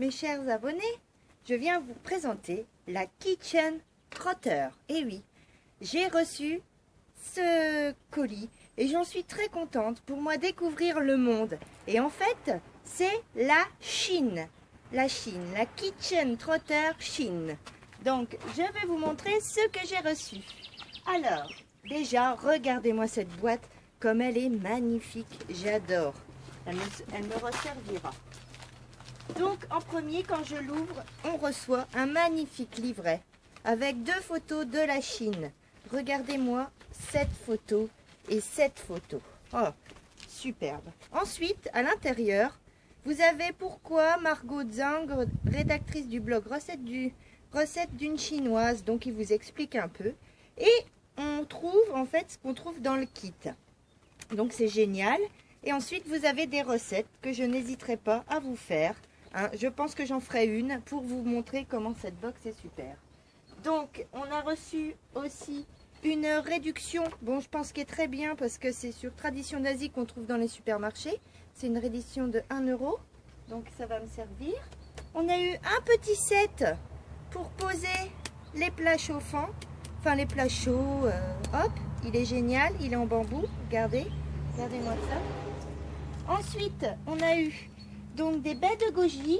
mes chers abonnés, je viens vous présenter la Kitchen Trotter. Et oui, j'ai reçu ce colis et j'en suis très contente. Pour moi, découvrir le monde. Et en fait, c'est la Chine. La Chine, la Kitchen Trotter Chine. Donc, je vais vous montrer ce que j'ai reçu. Alors, déjà, regardez-moi cette boîte, comme elle est magnifique. J'adore. Elle me resservira. Donc, en premier, quand je l'ouvre, on reçoit un magnifique livret avec 2 photos de la Chine. Regardez-moi cette photo et cette photo. Oh, superbe. Ensuite, à l'intérieur, vous avez pourquoi Margot Zhang, rédactrice du blog Recette d'une chinoise. Donc, il vous explique un peu. Et on trouve en fait ce qu'on trouve dans le kit. Donc, c'est génial. Et ensuite, vous avez des recettes que je n'hésiterai pas à vous faire. Je pense que j'en ferai une pour vous montrer comment cette box est super. Donc, on a reçu aussi une réduction. Bon, je pense qu'elle est très bien parce que c'est sur Tradition d'Asie qu'on trouve dans les supermarchés. C'est une réduction de 1 €. Donc, ça va me servir. On a eu un petit set pour poser les plats chauffants. Enfin, les plats chauds. Hop, il est génial. Il est en bambou. Regardez. Regardez-moi ça. Ensuite, on a eu donc des baies de goji,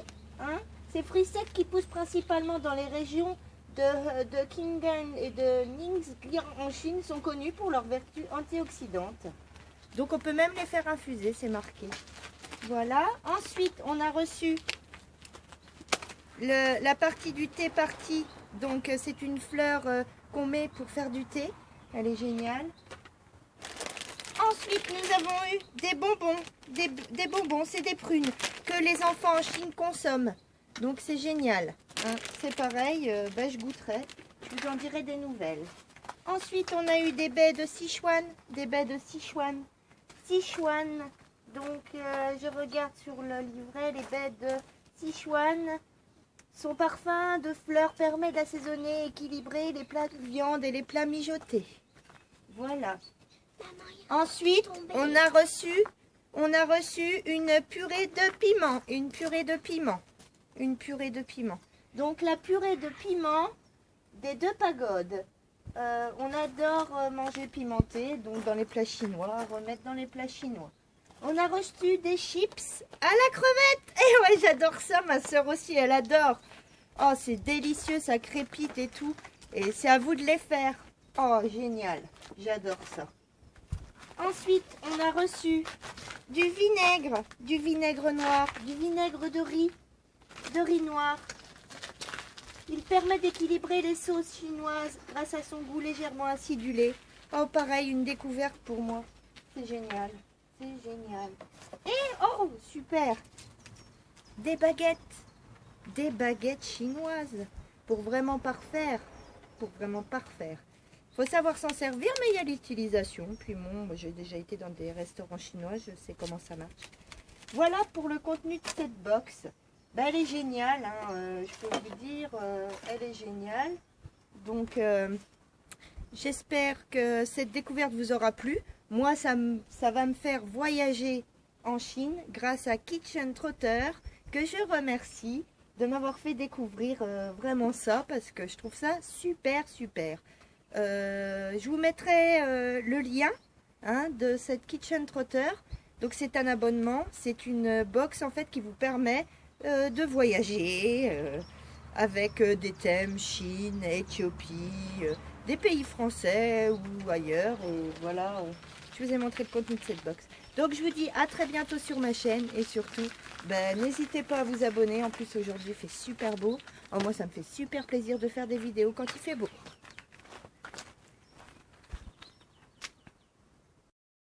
ces fruits secs qui poussent principalement dans les régions de Qinghai et de Ningxi en Chine sont connus pour leurs vertus antioxydantes. Donc on peut même les faire infuser, c'est marqué. Voilà. Ensuite, on a reçu la partie du thé party. Donc c'est une fleur qu'on met pour faire du thé. Elle est géniale. Ensuite, nous avons eu des bonbons. Des bonbons, c'est des prunes que les enfants en Chine consomment. Donc, c'est génial. C'est pareil, je goûterai. Je vous en dirai des nouvelles. Ensuite, on a eu des baies de Sichuan. Des baies de Sichuan. Sichuan. Donc, je regarde sur le livret. Les baies de Sichuan. Son parfum de fleurs permet d'assaisonner et équilibrer les plats de viande et les plats mijotés. Voilà. Ensuite, on a reçu une purée de piment. Une purée de piment. Donc, la purée de piment des 2 pagodes. On adore manger pimenté, donc dans les plats chinois, remettre dans les plats chinois. On a reçu des chips à la crevette. Et ouais, j'adore ça, ma soeur aussi, elle adore. Oh, c'est délicieux, ça crépite et tout. Et c'est à vous de les faire. Oh, génial, j'adore ça. Ensuite, on a reçu du vinaigre noir, du vinaigre de riz noir. Il permet d'équilibrer les sauces chinoises grâce à son goût légèrement acidulé. Oh, pareil, une découverte pour moi. C'est génial, c'est génial. Et, oh, super, des baguettes chinoises pour vraiment parfaire. Faut savoir s'en servir, mais il y a l'utilisation. Puis bon, j'ai déjà été dans des restaurants chinois, je sais comment ça marche. Voilà pour le contenu de cette box. Elle est géniale, je peux vous dire, elle est géniale. Donc, j'espère que cette découverte vous aura plu. Moi, ça va me faire voyager en Chine grâce à Kitchen Trotter, que je remercie de m'avoir fait découvrir vraiment ça, parce que je trouve ça super. Je vous mettrai le lien de cette Kitchen Trotter. Donc c'est un abonnement, c'est une box en fait qui vous permet de voyager avec des thèmes Chine, Éthiopie, des pays français ou ailleurs. Et voilà, je vous ai montré le contenu de cette box. Donc je vous dis à très bientôt sur ma chaîne et surtout, n'hésitez pas à vous abonner. En plus aujourd'hui il fait super beau. Moi ça me fait super plaisir de faire des vidéos quand il fait beau.